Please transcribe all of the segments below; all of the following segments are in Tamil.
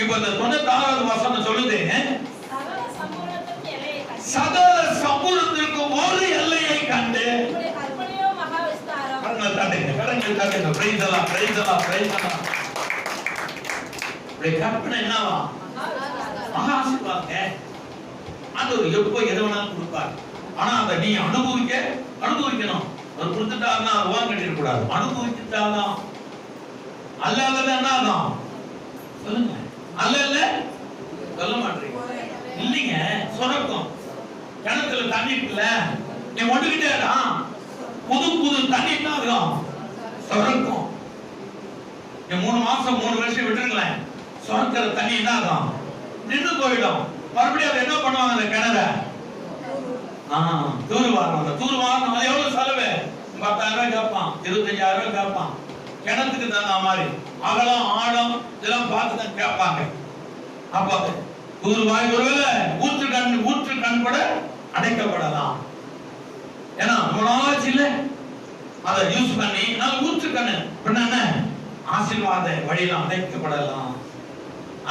இப்ப இந்த 96வது வசனம் சொல்லுது, சகல சம்பூரணத்திற்கும் ஒரு எல்லையை கண்டு. கரங்கள் தட்டுங்க, கரங்கள் தட்டுங்க. பிரைஸ் எல்லாம், பிரைஸ் எல்லாம், பிரைஸ் எல்லாம். கற்பனை என்னவா? மகா ஆசீர்வாதம். ஆண்டவர் எப்போ எது வேணாலும் கொடுப்பார். ஆனா அதை நீ அனுபவிக்கணும். ஒரு கொடுத்துட்டாருன்னா ரூபாய் கட்டிட கூடாது. அனுபவிச்சுட்டாதான். அல்ல என்னதான் சொல்லுங்க. அல்ல சொல்ல மாட்டீங்க. இல்லைங்க, சுரக்கும். கிணத்துல தண்ணி இருக்குல்ல, நீ ஒட்டுக்கிட்டேடா புது தண்ணி தான் இருக்கும், சுரக்கும். நீ 3 மாசம் 3 வருஷம் விட்டுருங்களேன், சுரக்கிற தண்ணி என்ன ஆகும்? நின்று போயிடும். மறுபடியும் அதை என்ன பண்ணுவாங்க? அந்த கிணற தூர்வாரம். தூர்வாரம் அது எவ்வளவு செலவு? 10,000 ரூபாய் கேட்பான், 25,000 ரூபாய் கேட்பான். கிணத்துக்கு தகுந்த மாதிரி அகலம் ஆழம் இதெல்லாம் பார்த்து தான் கேட்பாங்க. அப்ப தூர்வாய் ஒருவேளை ஊற்று கண் கூட அடைக்கப்படலாம். ஏன்னா முன்னாச்சு இல்ல, அதை யூஸ் பண்ணி நான் ஊற்று கண்ணு என்ன ஆசீர்வாத வழியெல்லாம் அடைக்கப்படலாம்.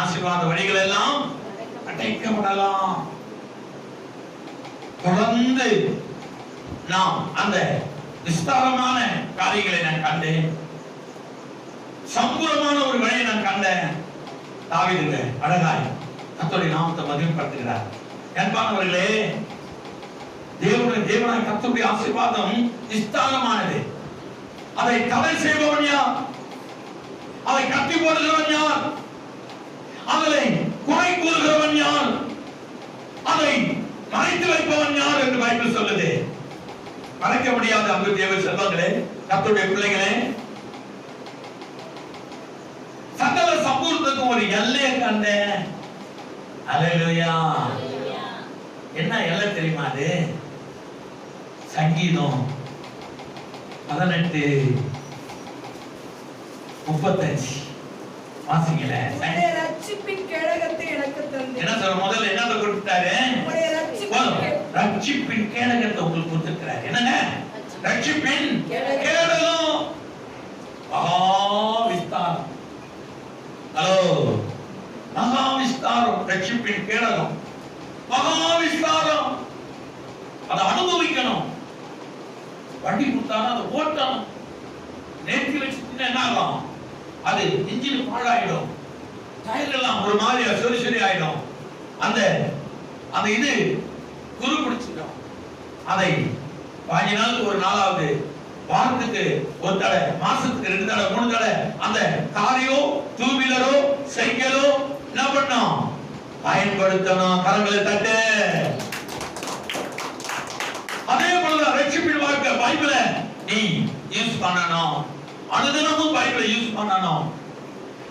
ஆசீர்வாத வழிகள் எல்லாம் அடைக்கப்படலாம். தொடர்ந்து நாம் அந்த விஸ்தாரமான காரியங்களை நான் கண்டேன். சம்பூர்ணமான ஒரு வழியை நான் கண்டேன். தாவீது அழகாய் கர்த்தருடைய நாமத்தை மகிமைப்படுத்துகிறார். அன்பானவர்களே, தேவனாய் கர்த்தருடைய ஆசீர்வாதம் விஸ்தாரமானது. அதை தடை செய்பவன் யார்? அதை கட்டி போடுகிறவன் யார்? அதை குறை கூறுகிறவன் யார்? அதை மறைத்து வைப்பவன் யார் என்று பைபிள் சொல்லுது. மறைக்க முடியாத அன்பு தேவ செல்வங்களே, கர்த்தருடைய பிள்ளைகளே, சகல சம்பூர்ணத்துக்கும் ஒரு எல்லையை கண்டேன். அல்லேலூயா. என்ன எல்லை தெரியுமா? அது சங்கீதம் 18:35 வாசிங்களே. ரட்சிப்பின் கேடகத்தை எனக்கு தந்து. என்ன சொல்ற? முதல்ல என்ன கொடுத்தாரு? ரட்சிப்பின் கேடகத்தை உங்களுக்கு கொடுத்திருக்கிறார். என்னங்க? ரட்சிப்பின் கேடகம். மகா விஸ்தாரம். ஹலோ, மகா விஸ்தாரம். ரட்சிப்பின் கேடகம் மகா விஸ்தாரம். அதை அனுபவிக்கணும். வண்டி கொடுத்தாலும் அதை ஓட்டணும். நேர்த்தி வச்சுட்டு என்ன ஆகும்? அது இன்ஜின் பாழாயிடும், டயர் எல்லாம் ஒரு மாதிரி சொரி ஆயிடும். அந்த இது குரு பிடிச்சிடும். அதை 5 நாளுக்கு ஒரு நாளாவது, வாரத்துக்கு ஒரு தடவை, மாசத்துக்கு 2 தடவை 3 தடவை அந்த காரையோ டூ வீலரோ சைக்கிளோ என்ன பண்ணணும்? பயன்படுத்தணும். கரங்களை தட்டு. அதே போலதான் ரட்சிப்பின் வாழ்க்கை பைபிளை நீ யூஸ் பண்ணணும். அனுதினமும் பைபிளை யூஸ் பண்ணணும்.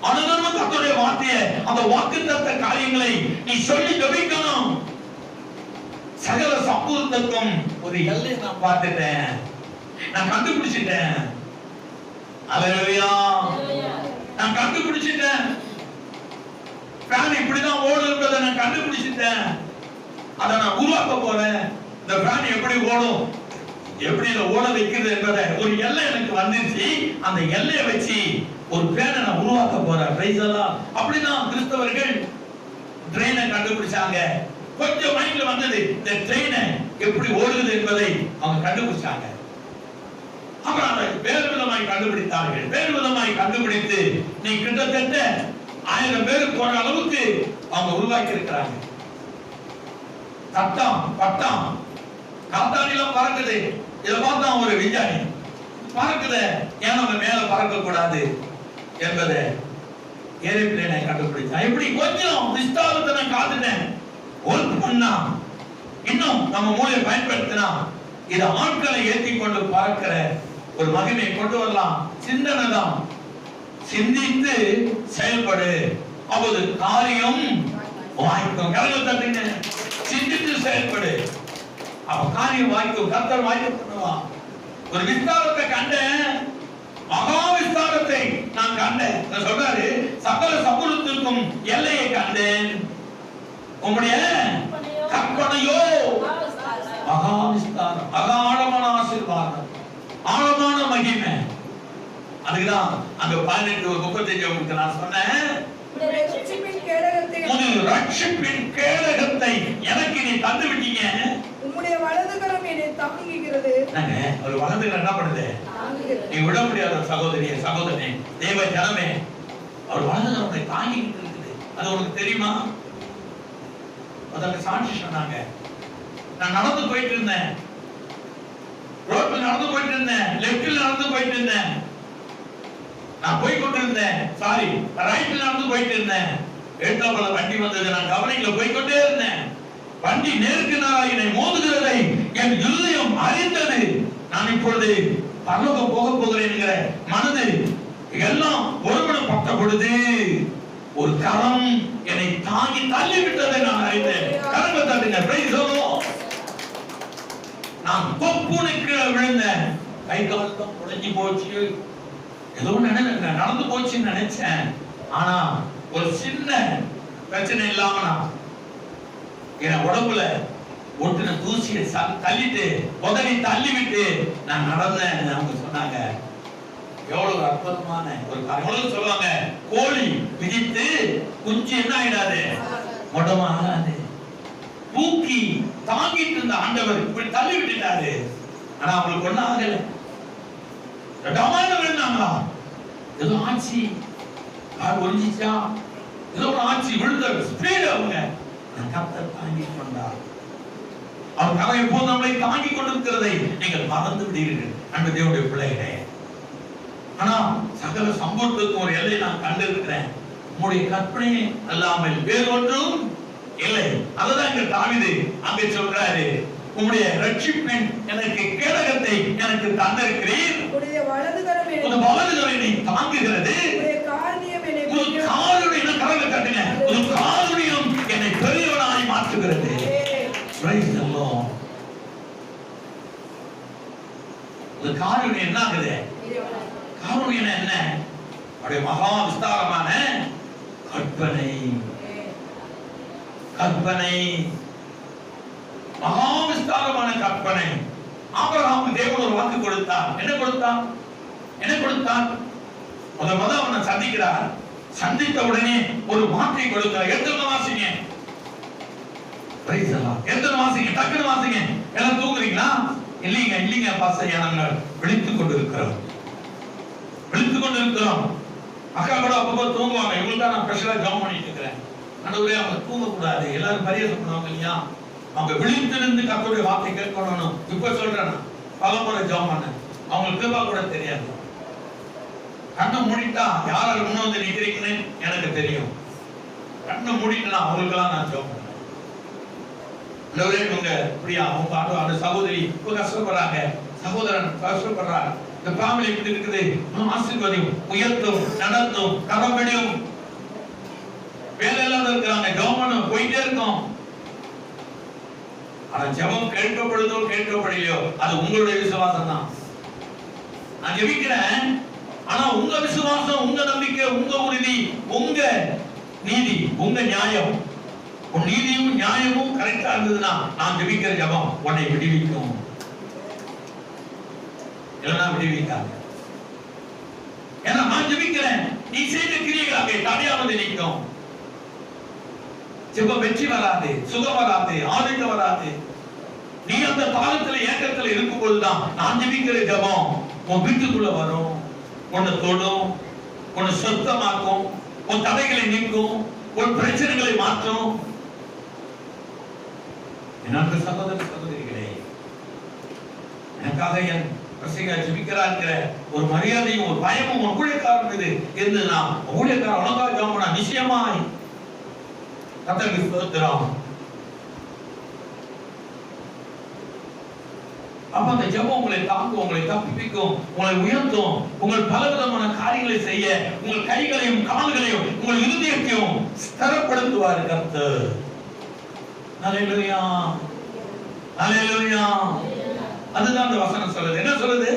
அனுதினமும் கர்த்தருடைய வார்த்தையை, அந்த வாக்குத்தத்த காரியங்களை நீ சொல்லி ஜெபிக்கணும். சகல சம்பூர்ணத்துக்கும் ஒரு எல்லையை நான் பார்த்துட்டேன், நான் கண்டுபிடிச்சிட்டேன். அல்லேலூயா. நான் கண்டுபிடிச்சிட்டேன். ஃபேன் இப்படிதான் ஓடுன்றதை நான் கண்டுபிடிச்சிட்டேன். அதை நான் உருவாக்க போறேன். இந்த ஃபேன் எப்படி ஓடும், எப்படி இதை ஓட வைக்கிறது என்பதை ஒரு எல்லை எனக்கு வந்துச்சு. அந்த எல்லையை வச்சு ஒரு ஃபேனை நான் உருவாக்க போறேன். பிரைஸ் எல்லாம். அப்படிதான் கிறிஸ்தவர்கள் ட்ரெயினை கண்டுபிடிச்சாங்க. கொஞ்சம் மைண்ட்ல வந்தது, இந்த ட்ரெயினை எப்படி ஓடுது என்பதை அவங்க கண்டுபிடிச்சாங்க. அப்புறம் அதை வேறு விதமாய் கண்டுபிடித்தார்கள். வேறு விதமாய் கண்டுபிடித்து நீ கிட்டத்தட்ட 1000 பேர் போற அளவுக்கு அவங்க உருவாக்கி இருக்கிறாங்க. பட்டம் காத்தாடிலாம் பறக்குது. இதை பார்த்தா ஒரு விஞ்ஞானி பறக்குது, ஏன் நம்ம மேல பறக்க கூடாது என்பதை ஏரோப்ளேனை கண்டுபிடிச்சான். இப்படி கொஞ்சம் விஸ்தாரத்தை நான் காத்துட்டேன். ஒர்க் பண்ணா, இன்னும் நம்ம மூளையை பயன்படுத்தினா இதை ஆட்களை ஏற்றி கொண்டு பறக்கிற ஒரு மகிமை கொண்டு வரலாம். சிந்தனை தான். சிந்தித்து செயல்படு, அப்போது காரியம் வாய்க்கும். கரங்கள் தட்டுங்க. சிந்தித்து செயல்படு, அப்ப காரியம் வாய்க்கும். கர்த்தர் வாய்க்க பண்ணுவா. ஒரு விஸ்தாரத்தை கண்டேன், மகா விஸ்தாரத்தை நான் கண்டேன். சொல்றாரு, சகல சம்பூர்ணத்திற்கும் எல்லையை கண்டேன். உங்களுடைய கற்பனையோ மகா விஸ்தாரம், ஆழமான ஆசீர்வாதம், ஆழமான மகிமை. அதுக்குதான் அங்க 18:35 உங்களுக்கு நான் சொன்னேன். ரட்சிப்பின் கேடகத்தை எனக்கு நீ தந்து விட்டீங்க. உம்முடைய வலது கரம் என்னை தாங்குகிறது. ஒரு வலது கரம் என்ன பண்ணுது? நீ விட முடியாத சகோதரியே, சகோதரனே, தேவ ஜனமே, அவர் வலது கரம் உன்னை தாங்கிட்டு இருக்குது. அது உனக்கு தெரியுமா? அதற்கு சாட்சி சொன்னாங்க. நான் நடந்து போயிட்டு இருந்தேன், ரோட்ல நடந்து போயிட்டு இருந்தேன், லெப்ட்ல நடந்து போயிட்டு இருந்தேன், நான் போய் கொண்டிருந்தேன், சாரி ரைட்ல நடந்து போயிட்டு இருந்தேன். ஏற்றாப்புல வண்டி வந்தது, நான் கவனிக்கல, போய்கொண்டே இருந்தேன். வண்டி நேருக்கு நேராக என்னை மோதுகிறதை என் இருதயம் அறிந்தது. நான் இப்பொழுது பரலோகம் போக போகிறேன் என்கிற மனது எல்லாம் ஒருமனப்பட்ட பொழுது ஒரு கரம் என்னை தாங்கி தள்ளி விட்டதை நான் அறிந்தேன். கரங்களை தட்டுங்க, பிரைஸ் தி லார்ட். நான் கொப்புனு கீழே விழுந்தேன், கை கால் தான் உடைஞ்சு போச்சு, ஏதோ நடந்து போச்சுன்னு நினைச்சேன். ஆனா ஒரு சின்ன பிரச்சனை இல்லாம நான் என் உடம்புல ஒட்டுன தூசியை தள்ளிட்டு உதவி தள்ளி விட்டு நான் நடந்தேன். அவங்க சொன்னாங்க, எவ்வளவு அற்புதமான ஒரு காரியம். சொல்லுவாங்க, கோழி விதித்து குஞ்சு என்ன ஆயிடாது, உடம்பு ஆகாது. தூக்கி தாங்கிட்டு இருந்த ஆண்டவர் இப்படி தள்ளி விட்டுட்டாரு. ஆனா அவங்களுக்கு ஒண்ணு ஆகல. விழுந்தாங்களா, ஏதோ ஆட்சி ஒழிஞ்சிச்சா, ஏதோ ஒரு ஆட்சி விழுந்த ஸ்பீடு அவங்க கர்த்தர் தாங்கி கொண்டார். அவர் கரை எப்போது நம்மளை தாங்கி கொண்டிருக்கிறதை நீங்கள் மறந்து விடுவீர்கள் அன்பு தேவனுடைய பிள்ளைகளே. ஆனா சகல சம்பவத்துக்கும் ஒரு எல்லை நான் கண்டிருக்கிறேன். உங்களுடைய கற்பனை அல்லாமல் வேறொன்றும் இல்லை. அதுதான் இங்க தாவீது அங்கே சொல்றாரு, உம்முடைய ரட்சிப்பின் எனக்கு கேடகத்தை எனக்கு தந்திருக்கிறீர். உம்முடைய வலது கரம் என்னை தாங்குகிறது. உம்முடைய காருண்யம் என்னை கரங்களை தட்டுங்க. ஒரு காருண்யம் என்னை பெரியவனாய் மாற்றுகிறது. Praise the Lord. ஒரு காருண்யம் என்ன ஆகுது? காருண்யம் என்ன? அவருடைய மகா விஸ்தாரமான கற்பனை. கற்பனை, மகா விஸ்தாரமான கற்பனை. ஆபிரகாமுக்கு தேவன் ஒரு வாக்கு கொடுத்தார். என்ன கொடுத்தார்? என்ன கொடுத்தார்? முத அவனை சந்திக்கிறார். சந்தித்த உடனே ஒரு வார்த்தை கொடுத்தார். எத்தனை வாசிங்க, எத்தனை வாசிங்க, டக்குனு வாசிங்க. எல்லாம் தூங்குறீங்களா? இல்லைங்க இல்லைங்க பாஸ்டர், நாங்கள் விழித்துக் கொண்டிருக்கிறோம், விழித்துக் கொண்டிருக்கிறோம். அக்கா கூட அப்பப்போ தூங்குவாங்க. இவங்களுக்கு நான் ஸ்பெஷலா ஜாம் பண்ணிட்டு இருக்கிறேன். ஆண்டவரே, அவங்க தூங்க கூடாது, எல்லாரும் பரியாசம் பண்ணுவாங்க இல்லையா? அவங்க விழித்திருந்து கர்த்தருடைய வார்த்தை கேட்கணும். இப்ப சொல்றேன், பல முறை ஜாம் பண்ண அவங்களுக்கு கிருபா கூட தெரியாது. கண்ணை மூடிட்டா யாரால முன்ன வந்து நிக்கிறீங்கன்னு எனக்கு தெரியும். கண்ணை மூடிட்டா அவங்களுக்கெல்லாம் நான் ஜாம் பண்ணேன். இவங்க இப்படியா அவங்க அந்த சகோதரி இப்ப கஷ்டப்படுறாங்க, சகோதரன் கஷ்டப்படுறாங்க, இந்த ஃபேமிலி இப்படி இருக்குது, ஆசீர்வாதம் உயர்த்தும், நடத்தும், கரம்படியும். வேலை இல்லாத இருக்கிறாங்க, ஜெபம் போயிட்டே இருக்கும். ஆனா ஜெபம் கேட்கப்படுதோ கேட்கப்படலையோ அது உங்களுடைய விசுவாசம் தான். நான் ஜெபிக்கிறேன், ஆனா உங்க விசுவாசம், உங்க நம்பிக்கை, உங்க உறுதி, உங்க நீதி, உங்க நியாயம், உன் நீதியும் நியாயமும் கரெக்டா இருந்ததுன்னா நான் ஜெபிக்கிற ஜெபம் உன்னை விடுவிக்கும். இல்லைன்னா விடுவிக்காது. ஏன்னா நான் ஜெபிக்கிறேன், நீ செய்த கிரியைகள் அங்கே தடையாவது நிற்கும். ஜெபம் வெற்றி வராது, சுகம் வராது, ஆரோக்கியம் வராது. நீ அந்த தாளத்துல ஏக்கத்துல இருக்கும் போதுதான் நான் ஜெபிக்கிற ஜெபம் உன் வீட்டுக்குள்ள வரும், உன்னை தொடும், உன்னை சுத்தமாக்கும், உன் தடைகளை நீக்கும், உன் பிரச்சனைகளை மாற்றும். என்னோட சகோதர சகோதரிகளே, எனக்காக என் பிரசங்க ஜெபிக்கிறாங்கிற ஒரு மரியாதையும் ஒரு பயமும் ஒரு ஊழியக்காரன் இருந்ததுன்னா ஊழியக்காரன் உனக்காக ஜெபம் பண்ணா நிச்சயமாய் கர்த்தருக்கு ஸ்தோத்திரம். அப்ப அந்த ஜெபம் உங்களை தாங்கும், உங்களை தப்பிக்கும், உங்களை உயர்த்தும், உங்கள் பலவிதமான காரியங்களை செய்ய உங்கள் கைகளையும் கால்களையும் உங்கள் இருதயத்தையும் ஸ்திரப்படுத்துவார் கர்த்தர். ஹல்லேலூயா, ஹல்லேலூயா. அதுதான் அந்த வசனம் சொல்லுது. என்ன சொல்லுது?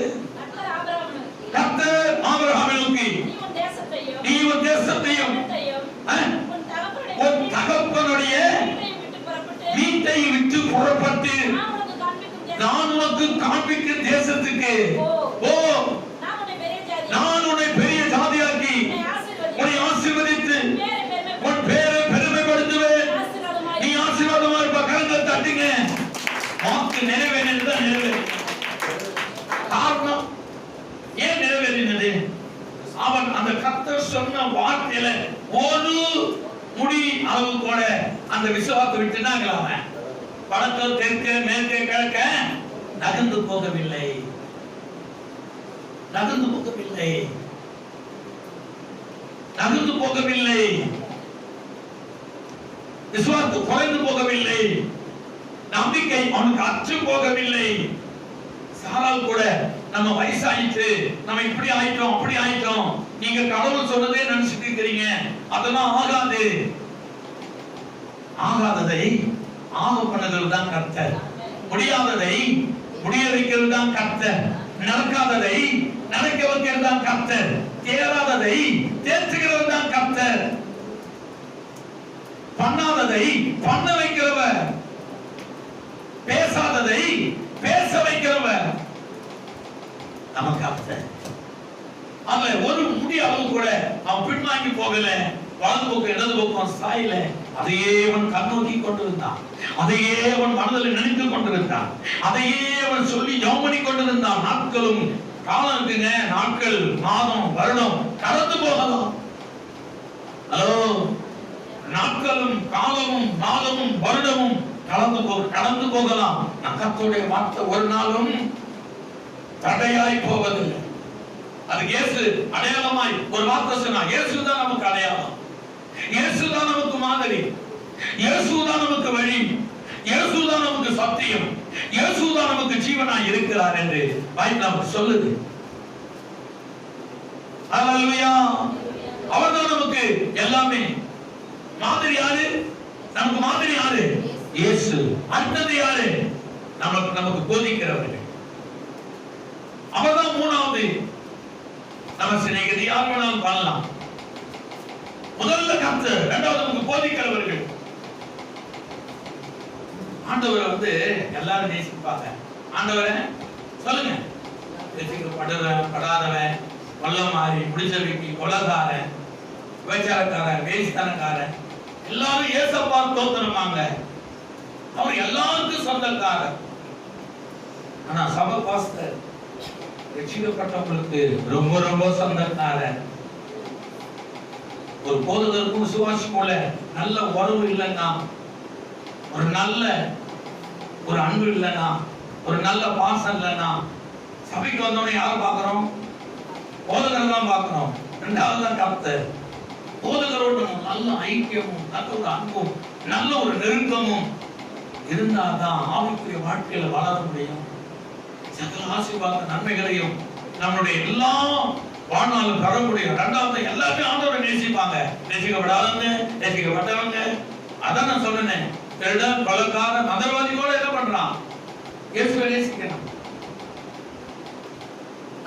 கர்த்தர் ஆபிரகாமை நோக்கி, நீ உன் தேசத்தையும் உன் தகப்பனுடைய வீட்டை விட்டு புறப்பட்டு நான் உனக்கு காண்பிக்கும் தேசத்துக்கு போ. நான் உன்னை பெரிய ஜாதியாக்கி உன்னை ஆசீர்வதித்து உன் பேரை பெருமைப்படுத்துவேன். நிறைவேறினது. காரணம் ஏன் நிறைவேறினது? அவன் அந்த கர்த்தர் சொன்ன வார்த்தையில ஒரு முடி அளவு கூட அந்த விசுவாசத்தை விட்டுனாங்களா? அவன் வடக்கு தெற்கு மேற்கு கிழக்க நகர்ந்து போகவில்லை, நகர்ந்து போகவில்லை, நகர்ந்து போகவில்லை. விசுவாசம் குறைந்து போகவில்லை, நம்பிக்கை அவனுக்கு அற்று போகவில்லை. சாரால் கூட நம்ம வயசாயிட்டு நம்ம இப்படி ஆயிட்டோம் அப்படி ஆயிட்டோம், நீங்க கடவுள் சொன்னதே நினைச்சிட்டு இருக்கிறீங்க, அதெல்லாம் ஆகாது. ஆகாததை ஆக பண்ணது தான் கர்த்தர், முடியாததை முடிய வைக்கிறது தான் கர்த்தர், நடக்காததை நடக்க வைக்கிறது தான் கர்த்தர், தேராததை தேற்றுகிறது தான் கர்த்தர், பண்ணாததை பண்ண வைக்கிறவர், பேசாததை பேச வைக்கிறவர் நம்ம கர்த்தர். அதுல ஒரு முடி அளவு கூட அவன் பின்வாங்கி போகல, வலது பக்கம் இடது பக்கம் சாயல. அதையே அவன் கண்ணோக்கி கொண்டிருந்தான், அதையே அவன் மனதில் நினைத்து கொண்டிருந்தான், அதையே அவன் சொல்லி ஜெபம் பண்ணி கொண்டிருந்தான். நாட்களும் காலம் இருக்குங்க, நாட்கள் மாதம் வருடம் கடந்து போகலாம். ஹலோ, நாட்களும் காலமும் மாதமும் வருடமும் கடந்து போகலாம். கர்த்தருடைய வார்த்தை ஒரு நாளும் தடையாய் போவதில்லை. அது இயேசு அடையாளமாய் ஒரு வார்த்தை சொன்னா, இயேசு தான் நமக்கு அடையாளம், இயேசு தான் நமக்கு மாதிரி, இயேசு தான் நமக்கு வழி, இயேசு தான் நமக்கு சத்தியம், இயேசு தான் நமக்கு ஜீவனாய் இருக்கிறார் என்று பைபிள் நமக்கு சொல்லுது. ஹல்லேலூயா. அவர்தான் நமக்கு எல்லாமே. மாதிரி யாரு? நமக்கு மாதிரி யாரு? இயேசு. அடுத்தது யாரு? நமக்கு போதிக்கிறவர்கள். அவர்தான் மூணாவது. நம்ம சிநேகிதி யார் வேணாலும் பண்ணலாம். முதல்ல கர்த்தர், இரண்டாவது நமக்கு போதிக்கிறவர்கள். ஆண்டவரை எல்லாரும் நேசிப்பாங்க. ஆண்டவரை சொல்லுங்க, படாதவன், வல்லமாரி, முடிச்சவைக்கு, கொலகாரன், விபச்சாரக்காரன், வேசித்தனக்காரன், எல்லாரும் ஏசப்பா தோத்தனமாங்க. அவர் எல்லாருக்கும் சொந்தக்காரர். ஆனா சபை பாஸ்டர் ரட்சிக்கப்பட்டவங்களுக்கு ரொம்ப ரொம்ப சொந்தக்காரர். ஒரு போதகருக்கும் விசுவாசி போல நல்ல உறவு இல்லைன்னா, ஒரு நல்ல ஒரு அன்பு இல்லைன்னா, ஒரு நல்ல பாசம் இல்லைன்னா, சபைக்கு வந்தோடனே யாரை பார்க்கிறோம்? போதகர் தான் பார்க்கிறோம். இரண்டாவது தான் கர்த்தர். போதகரோடு நல்ல ஐக்கியமும் நல்ல ஒரு அன்பும் நல்ல ஒரு நெருக்கமும் இருந்தால்தான் ஆவிக்குரிய வாழ்க்கையில வளர முடியும். சகல ஆசீர்வாத நன்மைகளையும் நம்மளுடைய எல்லா வாழ்நாளும் பெற முடியும். இரண்டாவது எல்லாருமே ஆண்டவரை நேசிப்பாங்க. நேசிக்கப்படாதவங்க, நேசிக்கப்பட்டவங்க. அதான் நான் சொன்னேன், திருடன், கொலைக்காரன், மதவாதி கூட என்ன பண்றான்? இயேசுவை நேசிக்கணும்.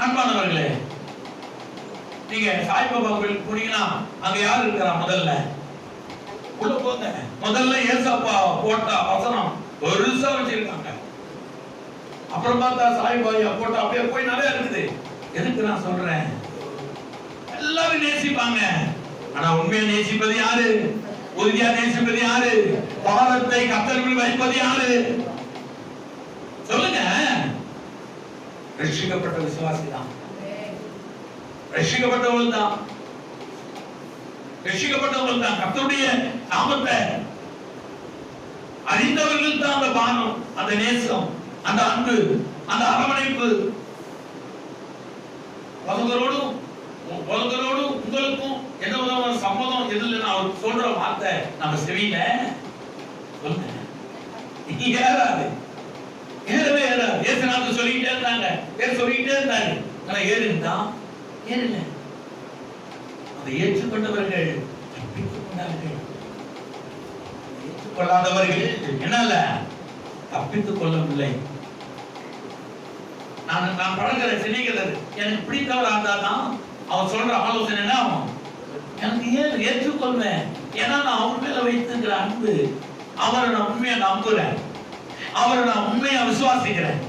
அன்பானவர்களே, நீங்க சாய்பாபா கோயிலுக்கு போனீங்கன்னா அங்க யார் இருக்கிறா? முதல்ல உள்ள போங்க. முதல்ல ஏசப்பா போட்ட வசனம் பெருசா வச்சிருக்காங்க. அப்புறம் பார்த்தா சாய்பாபா போட்டா அப்படியே போய் நிறைய இருக்குது. எதுக்கு நான் சொல்றேன்? எல்லாரும் நேசிப்பாங்க. ஆனா உண்மையா நேசிப்பது யாரு? உறுதியா நேசிப்பது யாரு? பாரத்தை கர்த்தருக்குள் வைப்பது யாரு? சொல்லுங்க. ரட்சிக்கப்பட்ட விசுவாசி தான், ரட்சிக்கப்பட்டவர்கள் தான், ரட்சிக்கப்பட்டவர்கள் தான். கர்த்தருடைய நாமத்தை அறிந்தவர்கள் தான் அந்த பானம், அந்த நேசம், அந்த அன்பு, அந்த அரவணைப்பு. உலகரோடும் உங்களுக்கும் என்ன விதமான சம்மதம் எதில் அவர் சொல்ற வார்த்தை நம்ம செவியில சொல்லுங்க ஏறாது, ஏறவே ஏறாது. ஏசுநாதர் சொல்லிக்கிட்டே இருந்தாங்க, சொல்லிக்கிட்டே இருந்தாரு. ஆனா ஏறுதான் ஏறல. அதை ஏற்றுக்கொண்டவர்கள் தப்பித்துக் கொண்டார்கள், ஏற்றுக்கொள்ளாதவர்கள் என்னல்ல தப்பித்துக் கொள்ளவில்லை. நான் பழகிற சிநேகிதர் எனக்கு பிடித்தவர் இருந்தாதான் அவர் சொல்ற ஆலோசனை என்ன ஆகும்? எனக்கு ஏற்றுக்கொள்வேன். ஏன்னா நான் அவர் மேல வைத்திருக்கிற அன்பு, அவரை நான் உண்மையா நம்புறேன், அவரை நான் உண்மையா விசுவாசிக்கிறேன்.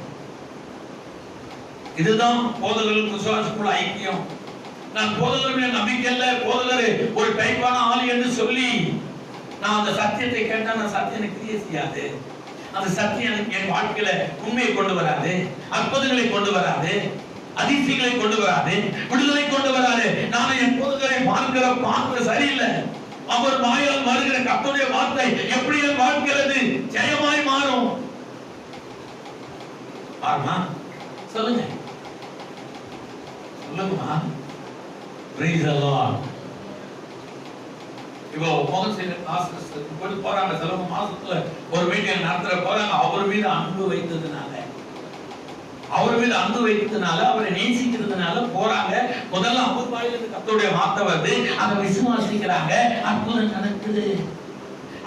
இதுதான் போதகர்களுக்கு விசுவாசிக்குள்ள ஐக்கியம். நான் போதகர் மேல் நம்பிக்கை இல்லை, போதகர் ஒரு டைப்பான ஆள் என்று சொல்லி நான் அந்த சத்தியத்தை கேட்டா நான் சத்தியம் கிரியை செய்யாது. அந்த சத்தியம் என் வாழ்க்கையில உண்மையை கொண்டு வராது, அற்புதங்களை கொண்டு வராது, அதிசயங்களை கொண்டு வராது, விடுதலை கொண்டு வராது. நான் என் போதகரை பார்க்கிற பார்வை சரியில்லை. அவர் வாயால் வருகிற கர்த்தருடைய வார்த்தை எப்படி என் வாழ்கிறது ஜெயமாய் மாறும். ஆமா சொல்லுங்க சொல்லுங்கம்மா. Praise the Lord. இப்போ போய் போறாங்க, சில மாசத்துல ஒரு மீட்டிங் நடத்துற போறாங்க. அவர் மீது அன்பு வைத்ததுனால அவரை நேசிக்கிறதுனால போறாங்க. முதல்ல அவர் வாயிலிருந்து கர்த்தருடைய வார்த்தை வருது, அதை விசுவாசிக்கிறாங்க, அற்புதம் நடக்குது.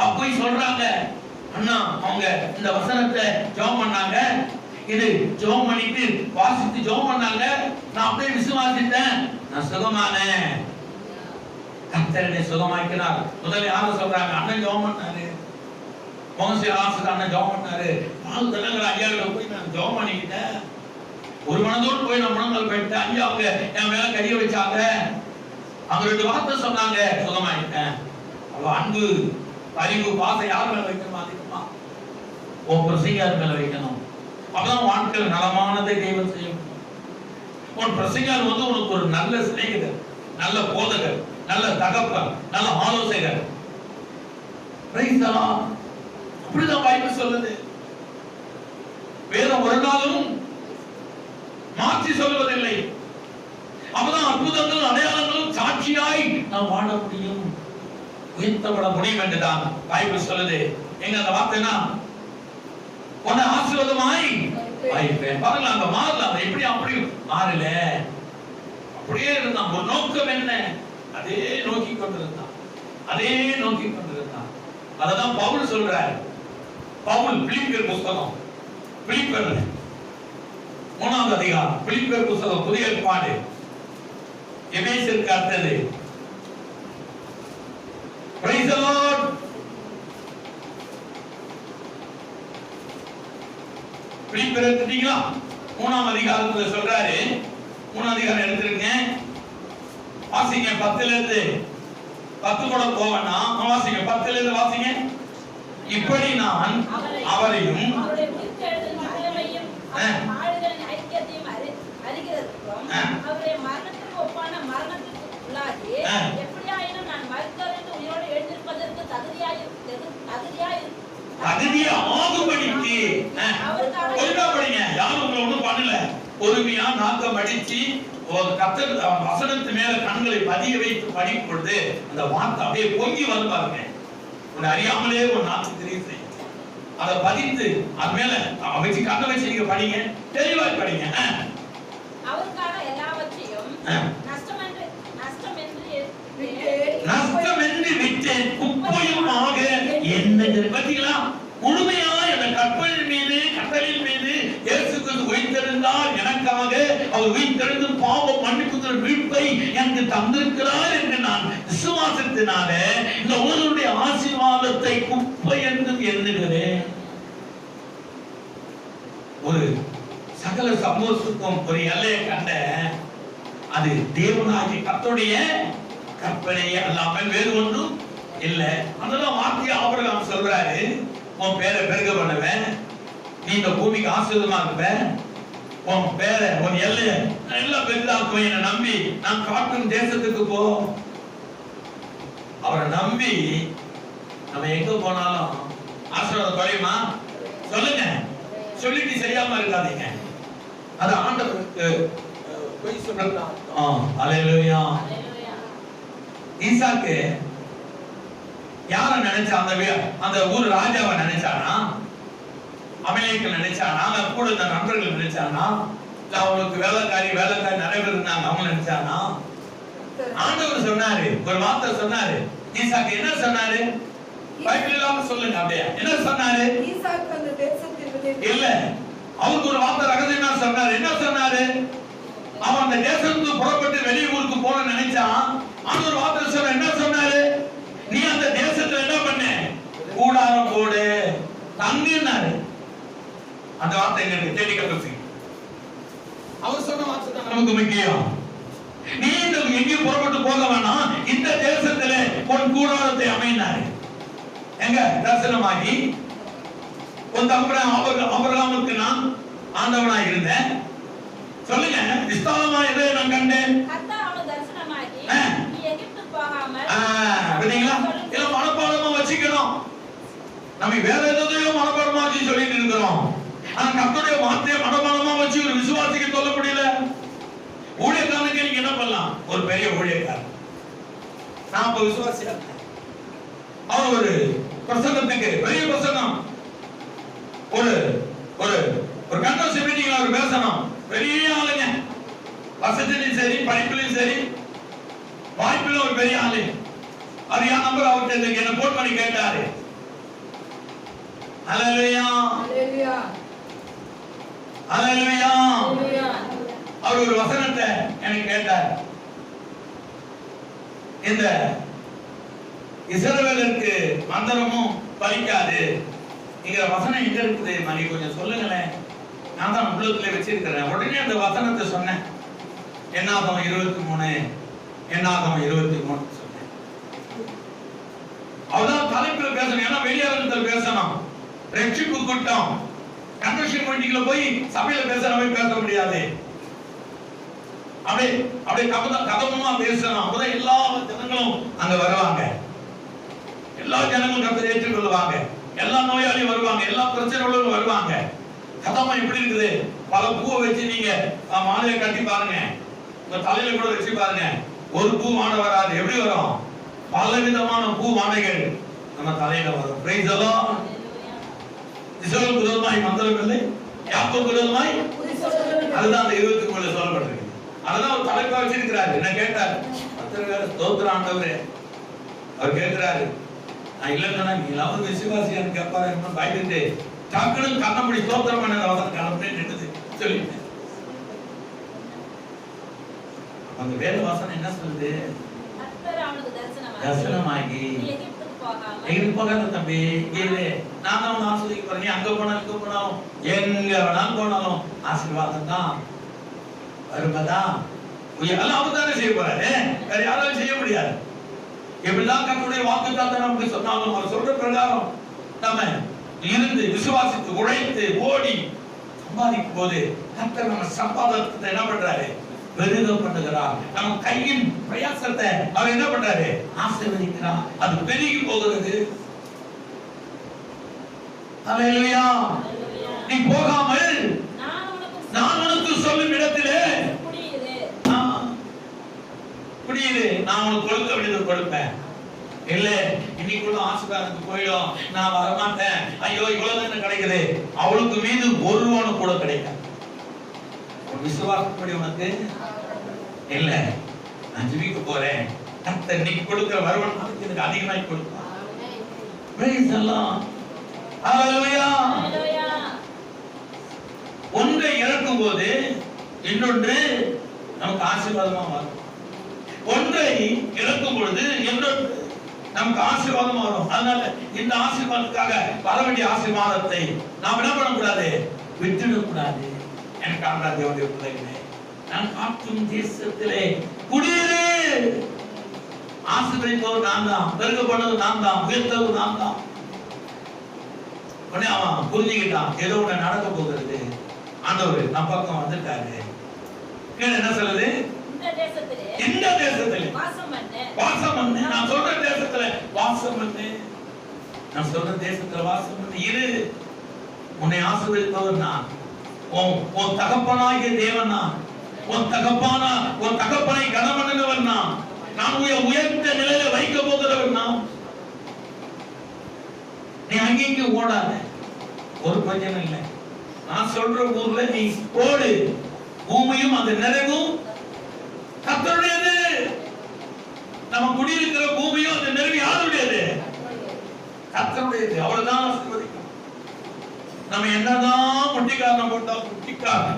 அப்போ சொல்றாங்க, அண்ணா அவங்க இந்த வசனத்தை ஜெபம் பண்ணாங்க, இது ஜெபம் பண்ணிட்டு வாசித்து ஜெபம் பண்ணாங்க, நான் அப்படியே விசுவாசித்தேன், நான் சுகமானேன், கர்த்தர் என்னை சுகமாக்கினார். முதல்ல யாரும் சொல்றாங்க, அண்ணன் ஜெபம் பண்ணாரு, மோசே ஆசிரியர் அண்ணன் ஜெபம் பண்ணாரு, பால் தனங்கிற ஐயாவிட போய் நான் ஜெபம் பண்ணிக்கிட்டேன், ஒரு மனதோடு போய் நான் முழங்கால் போயிட்டேன், ஐயா அவங்க என் மேல கையை வச்சாங்க, அவங்க 2 வார்த்தை சொன்னாங்க, சுகமாயிட்டேன். அவ அன்பு அறிவு பாசம் யார் மேல வைக்கணுமா? அதிகமா உன் பிரசங்கியார் மேல வைக்கணும். அப்பதான் வாழ்க்கையில் நலமானதை தெய்வம் செய்யும். உன் பிரசங்கியார் உனக்கு ஒரு நல்ல சிநேகிதர், நல்ல போதகர், நல்ல தகப்பன், நல்ல ஆலோசகர். அப்படிதான் பைபிள் சொல்லுது. வேதம் ஒரு நாளும் மாற்றி சொல்வதில்லை. அப்பதான் அற்புதங்களும் அடையாளங்களும் சாட்சியாய் நாம் வாழ முடியும், உயர்த்தப்பட முடியும் என்றுதான் பைபிள் சொல்லுது. எங்க அந்த வார்த்தைனா உன்னை ஆசீர்வாதமாய் வைப்பேன். பாருங்க அங்க மாறல, அது எப்படி அப்படி மாறல, அப்படியே இருந்தான். ஒரு நோக்கம் என்ன? அதே நோக்கி கொண்டிருந்தான். அததான் பவுல் சொல்றார். பவுல் பிலிப்பியர் புத்தகம், பிலிப்பியர் 3ஆம் அதிகாரம், பிலிப்பியர் புத்தகம், புதிய ஏற்பாடு, எபேசியருக்கு அடுத்தது. Praise the Lord. பிலிப்பியர் எடுத்துட்டீங்களா? 3ஆம் அதிகாரத்துல சொல்றாரு. 3ஆம் அதிகாரம் எடுத்துருங்க, வாசிங்க. 10ல இருந்து 10 கூட போவனா வாசிங்க. 10ல இருந்து வாசிங்க. இப்படி நான் அவரையும் தகுதியாகும்படிக்கு படிங்க. யாரும் உங்களை ஒண்ணும் பண்ணல. பொறுமையா நாக்கம் அடிச்சு கர்த்தர் வசனத்து மேல கண்களை பதிய வைத்து படிக்கும் பொழுது அந்த வார்த்தை அப்படியே பொங்கி வந்து பாருங்க. உன்னை அறியாமலே ஒரு நாக்கு தெரியுது, அதை பதித்து அது மேல வச்சு கண்ணை வச்சு நீங்க படிங்க, தெளிவா படிங்க. அவருக்கான எல்லாவற்றையும் நஷ்டம் என்று விட்டேன், குப்பையுமாக என்னது பார்த்தீங்களா? முழுமையாய் அந்த கற்பலின் மீது கட்டளின் மீது இயேசு கிறிஸ்து உயிர்த்தெழுந்தார், எனக்காக அவர் உயிர்த்தெழுந்து பாவம் மன்னிப்புகிற மீட்பை எனக்கு தந்திருக்கிறார் என்று நான் விசுவாசத்தினால இந்த உலகத்துடைய ஆசீர்வாதத்தை குப்பை என்று எண்ணுகிறேன். ஒரு சகல சமூகத்துக்கும் ஒரு எல்லையை கண்ட அது தேவனாகிய கர்த்தருடைய கற்பனையே அல்லாமல் வேறு ஒன்றும் இல்லை. அதெல்லாம் வார்த்தையை ஆபிரகாம் சொல்றாரு, உன் பேரை பெருக பண்ணுவேன், நீ இந்த பூமிக்கு ஆசீர்வாதமா இருப்ப, உன் பேரை உன் எல்லைய எல்லாம் பெரிதாக்குவேன், என்னை நம்பி நான் காட்டும் தேசத்துக்கு போ. அவரை நம்பி நம்ம எங்க போனாலும் ஆசீர்வாதம் குறையுமா? சொல்லுங்க. சொல்லிட்டு செய்யாம இருக்காதீங்க. அது ஆண்டவருக்கு போய் சொல்றதா? அல்லேலூயா. ஈசாக்கு யார நினைச்சா? அந்த ஊர் ராஜாவை நினைச்சானா? அமலேக்கு நினைச்சானா? கூட இந்த நண்பர்கள் நினைச்சானா? அவங்களுக்கு வேலைக்காரி நிறைய பேர் இருந்தாங்க, அவங்க நினைச்சானா? ஆண்டவர் சொன்னாரு, ஒரு வார்த்தை சொன்னாரு. ஈசாக்கு என்ன சொன்னாரு? பைபிள் இல்லாம சொல்லுங்க. அப்படியே என்ன சொன்னாரு? ஈசாக்கு அந்த தேசத்திற்கு இல்ல, அவருக்கு ஒரு வார்த்தை ரகசியமா சொன்னாரு. என்ன சொன்னாரு? அவன் அந்த தேசத்துக்கு புறப்பட்டு வெளியூருக்கு போன நினைச்சான். ஆண்டவர் வார்த்தை சொன்ன என்ன சொன்னாரு? நீ அந்த தேசத்துல என்ன பண்ண? கூடாரம் போடு, தங்குனாரு. அந்த வார்த்தை எங்களுக்கு தேடி கண்டுச்சு. அவர் சொன்ன வார்த்தை தான் நமக்கு முக்கியம். நீ எங்கேயும் புறப்பட்டு போக வேணாம், இந்த தேசத்துல உன் கூடாரத்தை அமைனாரு. எங்க தரிசனமாகி உன் தகப்பன் ஆபிரகாமுக்கு நான் ஆண்டவனா இருந்தேன். சொல்லுங்க, விஸ்தாரமா எதை நான் கண்டேன்? கர்த்தர் அவனுக்கு தரிசனமாகி நீ எகிப்துக்கு போகாமல் விட்டீங்களா? இல்ல மனப்பாடமா வச்சுக்கணும். நம்ம வேற எதையோ மனப்பாடமா வச்சு சொல்லிட்டு இருக்கிறோம். ஆனா கர்த்தருடைய வார்த்தையை மனப்பாடமா வச்சு ஒரு விசுவாசிக்கு சொல்ல முடியல. ஊழியக்காரனுக்கு நீங்க என்ன பண்ணலாம்? ஒரு பெரிய ஊழியக்காரன், நான் இப்ப விசுவாசியா இருக்கேன், அவர் ஒரு பிரசங்கத்துக்கு பெரிய பிரசங்கம், ஒரு ஒரு ஒரு கன்வென்ஷன் மீட்டிங்ல அவர் பேசணும், பெரிய ஆளுங்க, வசதியிலும் சரி படிப்பிலும் சரி வாய்ப்பிலும் ஒரு பெரிய ஆளு. அது யார் நம்பர் அவர்கிட்ட என்ன போன் பண்ணி கேட்டாரு. ஹalleluya ஹalleluya ஹalleluya. ஹalleluya. அவர் ஒரு வசனத்தை எனக்கு கேட்டார். இந்த இஸ்ரவேலருக்கு மந்திரமும் பலிக்காது இங்க வசனம் எங்க இருக்குது மணி கொஞ்சம் சொல்லுங்களேன். நான் தான் உள்ளத்துல வச்சிருக்கிறேன். உடனே அந்த வசனத்தை சொன்னேன். என்னாகும் 23 என்னாகும் 23 சொன்னேன். அவதான் தலைப்புல பேசணும். ஏன்னா வெளியாளத்தில் பேசணும். ரட்சிப்பு கூட்டம் கன்வென்ஷன் மீட்டிங்ல போய் சபையில பேசுறவங்க பேச முடியாது. அப்படியே அப்படியே கதமா பேசணும். அப்பதான் எல்லா ஜனங்களும் அங்க வருவாங்க. எல்லா ஜனங்களும் கர்த்தரை ஏற்றுக்கொள்வாங்க. எல்லா நோயாளியும் வருவாங்க. எல்லா பிரச்சனைகளும் வருவாங்க. கதமா எப்படி இருக்குது? பல பூவை வச்சு நீங்க மாலையை கட்டி பாருங்க, உங்க தலையில கூட வச்சு பாருங்க, ஒரு பூ மாலை வராது. எப்படி வரும்? பல விதமான பூ மாலைகள் நம்ம தலையில வரும். Price the Lord. இஸ்ரவேல் விரோதமாய் மந்திரம் இல்லை, யாக்கோபு விரோதமாய். அதுதான் அந்த 23 சொல்லப்பட்டிருக்கு. அதனால ஒரு தலைப்பா வச்சிருக்கிறாரு. என்ன கேட்டார்? பத்திரக்கார ஸ்தோத்திர ஆண்டவரே. அவர் கேட்கிறாரு, நான் இல்லைன்னா நீ எல்லாரும் விசுவாசியான்னு கேட்பாரு. என்ன பயந்துட்டு டக்குனு கண்ணப்படி ஸ்தோத்திரம் பண்ண வசனம் கிளம்பி நின்றுது சொல்லிட்டேன். அந்த வேத வாசனம் என்ன சொல்லுது? கர்த்தர் அவனுக்கு தரிசனமாகி நீ எகிப்துக்கு போகாமல் எகிப்து போகாத தம்பி, இரு, நான் தான் உன்னை ஆசீர்வதிக்க போறேன். நீ அங்க போனாலும் இங்க போனாலும் எங்க வேணாலும் போனாலும் ஆசீர்வாதம் தான் வருமதா. எல்லாம் அவர் தானே செய்ய போறாரு, வேற யாராலும் செய்ய முடியாது. எப்படிதான் கர்த்தருடைய வாக்குத்தத்தம் நமக்கு சொன்னாலும் அவர் சொல்ற பிரகாரம் நாம இருந்து விசுவாசித்து உழைத்து ஓடி சம்பாதிக்கும் போது கர்த்தர் நம்ம சம்பாதத்தை என்ன பண்றாரு? பெருக பண்ணுகிறார். நம்ம கையின் பிரயாசத்தை அவர் என்ன பண்றாரு? ஆசீர்வதிக்கிறார். அது பெருகி போகிறது. ஹalleluya. நீ போகாமல் நான் உனக்கு சொல்லும் இடத்திலே குடியிரு, நான் உனக்கு கொடுக்க வேண்டியது கொடுப்பேன். இல்ல இன்னைக்குள்ள ஆசீர்வாதத்துக்கு போயிடும், நான் வரமாட்டேன், ஐயோ இவ்வளவு என்ன கிடைக்குது, அவளுக்கு மீது ஒருவனு கூட கிடைக்காது. விசுவாசப்படி உனக்கு இல்ல, நான் ஜெபிக்க போறேன், கர்த்தர் நீ கொடுக்கிற வருவன் அதுக்கு எனக்கு அதிகமாய் கொடுப்பார். Praise the lord. ஹalleluya. ஒன்றை இழக்கும் போது இன்னொன்று நமக்கு ஆசீர்வாதமா வரும். ஒன்றை இழக்கும் பொழுது இன்னொன்று நமக்கு ஆசீர்வாதம் வரும். அதனால இந்த ஆசீர்வாதத்துக்காக வர வேண்டிய ஆசீர்வாதத்தை நாம் என்ன பண்ணக்கூடாது? விட்டுடக்கூடாது. எனக்கு ஆண்டவர் தேவனுடைய பிள்ளைகளே, நான் காட்டும் தேசத்திலே குடியிரு. ஆசீர்வதிப்பவர் நான் தான், பெருக பண்ணது நான் தான், உயர்த்தவர் நான் தான். உடனே அவன் புரிஞ்சுக்கிட்டான், ஏதோ ஒண்ணு நடக்க போகிறது. ஆண்டவர் நம்ம பக்கம் வந்துட்டாரு. என்ன சொல்லுது? இந்த தேசத்திலே வாசம் பண்ணு. நான் சொல்ற தேசத்துல வாசம் பண்ணு. நான் சொல்ற தேசத்துல வாசம் பண்ணு. இரு, உன்னை ஆசீர்வதிப்பவர் நான், உன் தகப்பனாகிய தேவன் நான், உன் தகப்பனை கனம் பண்ணுகிறவன் நான், நான் உயர்ந்த நிலையில வைக்க போகிறவன் நான். நீ அங்கேயும் ஓடாத, ஒரு பிரச்சனை இல்லை. நான் சொல்ற ஊர்ல நீ ஓடு. பூமியும் அந்த நிறைவும் கர்த்தருடையது. நம்ம குடியிருக்கிற பூமியும் அந்த நிறைவு யாருடையது? கர்த்தருடையது. அவ்வளவுதான் ஆசீர்வதிக்கும். நம்ம என்னதான் முட்டிக்காரணம் போட்டா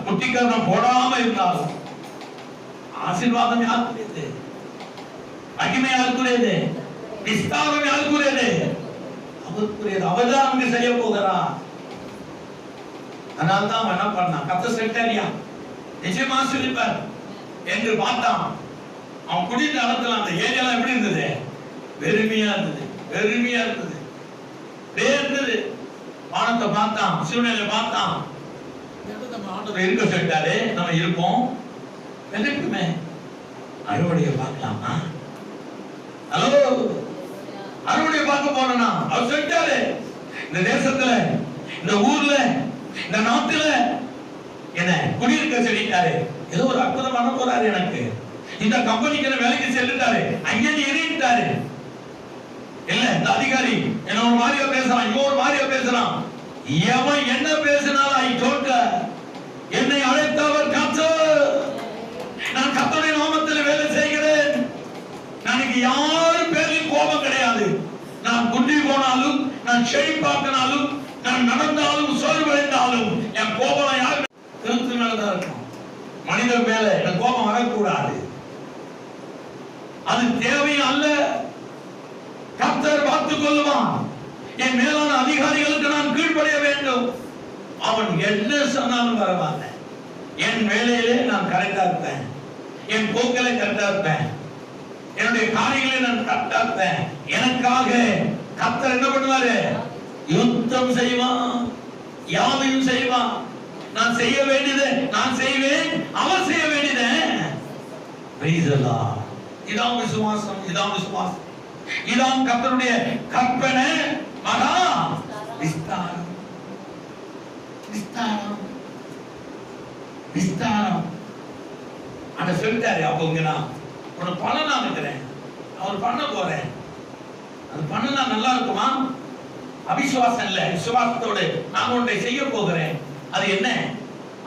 முட்டிக்காரணம் போடாம இருந்தாலும் ஆசீர்வாதம் யாருக்குரியது? மகிமை யாருக்குரியது? விஸ்தாரம் யாருக்குரியது? அவருக்குரியது. அவர்தான் நமக்கு செய்ய போகிறார். அதனால தான் என்ன பண்ணா? கர்த்தர் செட்டாரியா நிச்சயமா ஆசீர்வதிப்பார் என்று பார்த்தான். அவன் குடியிருந்த இடத்துல அந்த ஏரியால எப்படி இருந்தது? வெறுமையா இருந்தது, வெறுமையா இருந்தது, இருந்தது. வானத்தை பார்த்தான், சூழ்நிலை பார்த்தான். நம்ம ஆண்டவர் இருக்க சொல்லிட்டாரு, நம்ம இருப்போம். எதுக்குமே அறுவடையை பார்க்கலாமா? ஹலோ, அறுவடையை பார்க்க போனா அவர் சொல்லிட்டாரு, இந்த தேசத்துல, இந்த ஊர்ல, இந்த நாட்டுல என்ன குடியிருக்க சொல்லிட்டாரு. ஏதோ ஒரு அற்புதம் பண்ண போறாரு. எனக்கு இந்த கம்பெனிக்கு வேலைக்கு செல்லுட்டாரு, அங்கே எறிட்டாரு. இல்ல இந்த அதிகாரி என்ன ஒரு மாதிரியா பேசுறான், இவன் ஒரு மாதிரியா பேசுறான். எவன் என்ன பேசினாலும் ஐ டோன்ட் கேர். என்னை அழைத்தவர் கர்த்தர். நான் கர்த்தருடைய நாமத்தில் வேலை செய்கிறேன். எனக்கு யாரு பேரிலும் கோபம் கிடையாது. நான் குண்டி போனாலும், நான் செழிப்பாக்கினாலும், நான் நடந்தாலும், சோர்வடைந்தாலும் என் கோபம் யாரு கிறிஸ்து மேலதான் இருக்கும். மனிதர் மேல எனக்கு கோபம் வரக்கூடாது. அது தேவையும் அல்ல. கர்த்தர் பார்த்துக் கொள்வான். என் மேலான அதிகாரிகளுக்கு நான் கீழ்ப்படிய வேண்டும். அவன் என்ன சொன்னாலும் பரவாயில்ல, என் வேலையிலே நான் கரெக்டா இருப்பேன், என் போக்கில கரெக்டா இருப்பேன், என்னுடைய காரியங்களை நான் கரெக்டா இருப்பேன். எனக்காக கர்த்தர் என்ன பண்ணுவாரு? யுத்தம் செய்வான், யாவையும் செய்வான். நான் செய்ய வேண்டியதை நான் செய்வேன், அவர் செய்ய வேண்டியதை. Price the Lord. இதான் விசுவாசம், இதான் விசுவாசம், இதான் கர்த்தருடைய கற்பனை. மகா விஸ்தாரம், விஸ்தாரம், விஸ்தாரம். அத சொல்லிட்டாரு. அப்போங்க நான் ஒரு பணம் நான் இருக்கிறேன், அவர் பண்ண போறேன். அது பண்ணா நல்லா இருக்குமா? அவிசுவாசம் இல்ல, விசுவாசத்தோடு நான் ஒன்றை செய்ய போகிறேன். அது என்ன?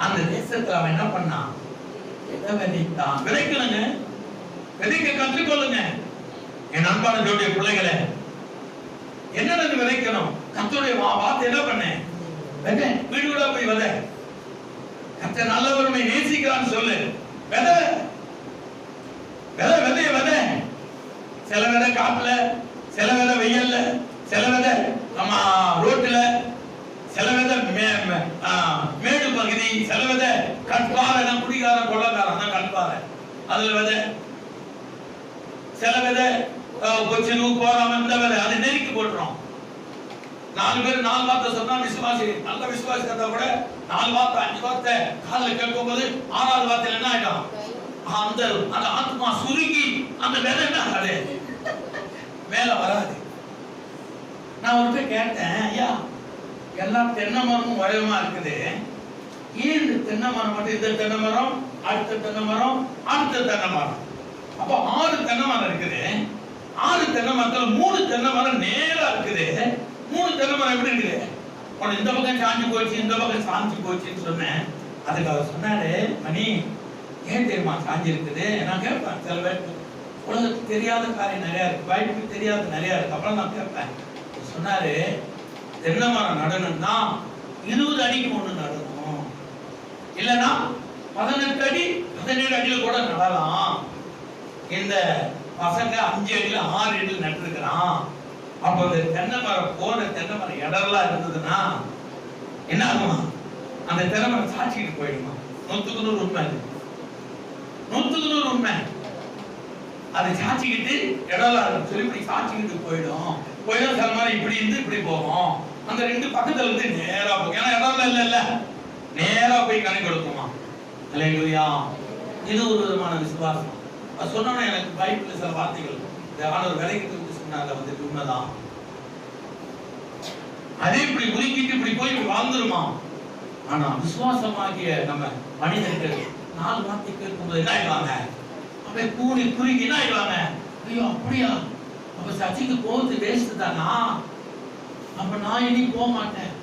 அந்த தேசத்துல அவன் என்ன பண்ணான்? எதை விதைத்தான்? விதைக்கணுங்க, விதைக்க கற்றுக்கொள்ளுங்க. என் அன்பான ஜோடிய பிள்ளைகளை, என்னென்ன விதைக்கணும்? கர்த்தருடைய வார்த்தை என்ன பண்ணேன்? வீடு கூட போய் விதை. கர்த்தர் நல்லவருமை நேசிக்கிறான்னு சொல்லு. விதை, விதை, விதைய விதை. சில விதை காட்டுல, சில விதை வெயில்ல, சில விதை நம்ம ரோட்டுல, சில விதை மேடு பகுதி, சில விதை கட்பாறை, குடிகாரன் கொள்ளக்காரன் தான் கட்பாறை, அதுல விதை. சில விதை கொச்சினு போறாம இந்த விதை அதை நெருக்கி போட்டுறோம். 4 பேர் 4 வார்த்தை சொன்னா விசுவாசி, நல்ல விசுவாசி இருந்தா கூட 4 வார்த்தை 5 வார்த்தை காதுல கேட்கும் போது 6வது வார்த்தையில என்ன ஆயிடும்? அந்த ஆத்மா சுருங்கி அந்த விதை என்ன ஆகாது, மேல வராது. நான் ஒருத்தர் கேட்டேன், ஐயா எல்லா தென்னை மரமும் வயமா இருக்குது, ஏன் இந்த தென்னை மரம் மட்டும், இந்த தென்னை மரம், அடுத்த தென்னை மரம், அடுத்த தென்னை மரம், அப்ப 6 தென்னை மரம் இருக்குது. 6 தென்னை மரத்துல 3 தென்னை மரம் நேரா இருக்குது. 3 தென்னை மரம் எப்படி இருக்குது? உனக்கு இந்த பக்கம் சாஞ்சு போச்சு, இந்த பக்கம் சாஞ்சு போச்சுன்னு சொன்னேன். அதுக்கு அவர் சொன்னாரு, மணி ஏன் தெரியுமா சாஞ்சு இருக்குது? நான் கேட்பேன், சில பேருக்கு உலகத்துக்கு தெரியாத காரியம் நிறைய இருக்கு, பைபிளுக்கு தெரியாத நிறைய இருக்கு. அப்புறம் நான் கேட்பேன். சொன்னாரு, தென்னை மரம் நடணும்னா 20 அடிக்கு ஒண்ணு நடணும், இல்லைன்னா 18 அடி 17 அடியில கூட நடலாம். இந்த பசங்க 5 அடியில 6 அடியில் நட்டுருக்கிறான். அப்ப அந்த தென்னை மரம் போற தென்னை மரம் இடர்லாம் இருந்ததுன்னா என்ன ஆகுமா? அந்த தென்னை மரம் சாட்சிட்டு போயிடுமா? 100க்கு 100 உண்மை, 100க்கு 100 உண்மை. அதை சாட்சிக்கிட்டு இடர்லாம் சொல்லி இப்படி சாட்சிக்கிட்டு போயிடும். சில மரம் இப்படி இருந்து இப்படி போகும். அந்த 2 பக்கத்துல இருந்து நேரா போகும். ஏன்னா இடர்ல இல்ல, நேரா போய் கணக்கு கொடுக்குமா? அல்லேலூயா. இது ஒரு விதமான விசுவாசம். அது சொன்னோன்னா எனக்கு பைபிள்ல சில வார்த்தைகள் ஆண்டவர் விலைக்கு சொன்னாங்க, வந்துட்டு உண்மைதான். அதே இப்படி உருக்கிட்டு இப்படி போய் வாழ்ந்துருமா? ஆனா விசுவாசமாகிய நம்ம மனிதர்கள் 4 வார்த்தை கேட்கும்போது என்ன ஆயிடுவாங்க? அப்படியே கூடி குறுகி என்ன ஆயிடுவாங்க? ஐயோ அப்படியா, அப்ப சர்ச்சைக்கு போகிறது வேஸ்ட் தானா? அப்ப நான் இனி போக மாட்டேன்.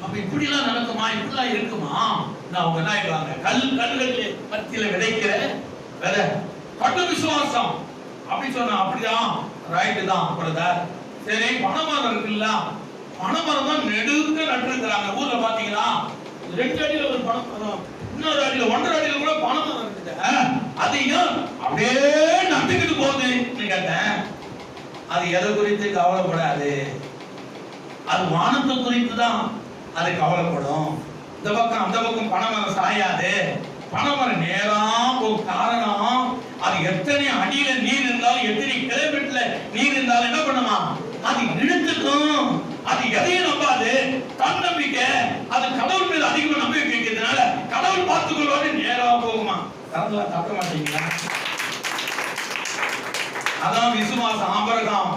அப்ப இப்படி எல்லாம் நடக்குமா, இப்படிலாம் இருக்குமா? அவங்க என்ன ஆயிடுவாங்க? கல்கள் மத்தியில விதைக்கிற விதை கட்டு விசுவாசம். அப்படி சொன்னா அப்படிதான் ரைட்டு தான் பிரதர். சரி, பனைமரம் இருக்குல்ல, பனைமரம் தான் நெடுக்க நட்டுருக்கிறாங்க. ஊர்ல பாத்தீங்கன்னா 2 அடியில ஒரு பனைமரம், இன்னொரு அடியில 1.5 அடியில கூட பனைமரம் இருக்குது. அதையும் அப்படியே நட்டுக்கிட்டு போகுதுன்னு கேட்டேன். அது எதை குறித்து கவலைப்படாது, அது வானத்தை குறித்து தான் அது கவலைப்படும். இந்த பக்கம் அந்த பக்கம் பனைமரம் சாயாது, பனைமரம் நேரா போகும். காரணம், அது எத்தனை அடியில நீர் இருந்தாலும், எத்தனை கிலோமீட்டர்ல நீர் இருந்தாலும் என்ன பண்ணுமா? அது இழுத்துக்கும், அது எதையும் நம்பாது. தன் நம்பிக்கை அது கடவுள் மீது அதிகமா நம்பிக்கை வைக்கிறதுனால கடவுள் பார்த்துக் கொள்வாரு, நேரா போகுமா. கடவுளா தப்ப மாட்டீங்களா? அதான் விசுவாசம். ஆபிரகாம்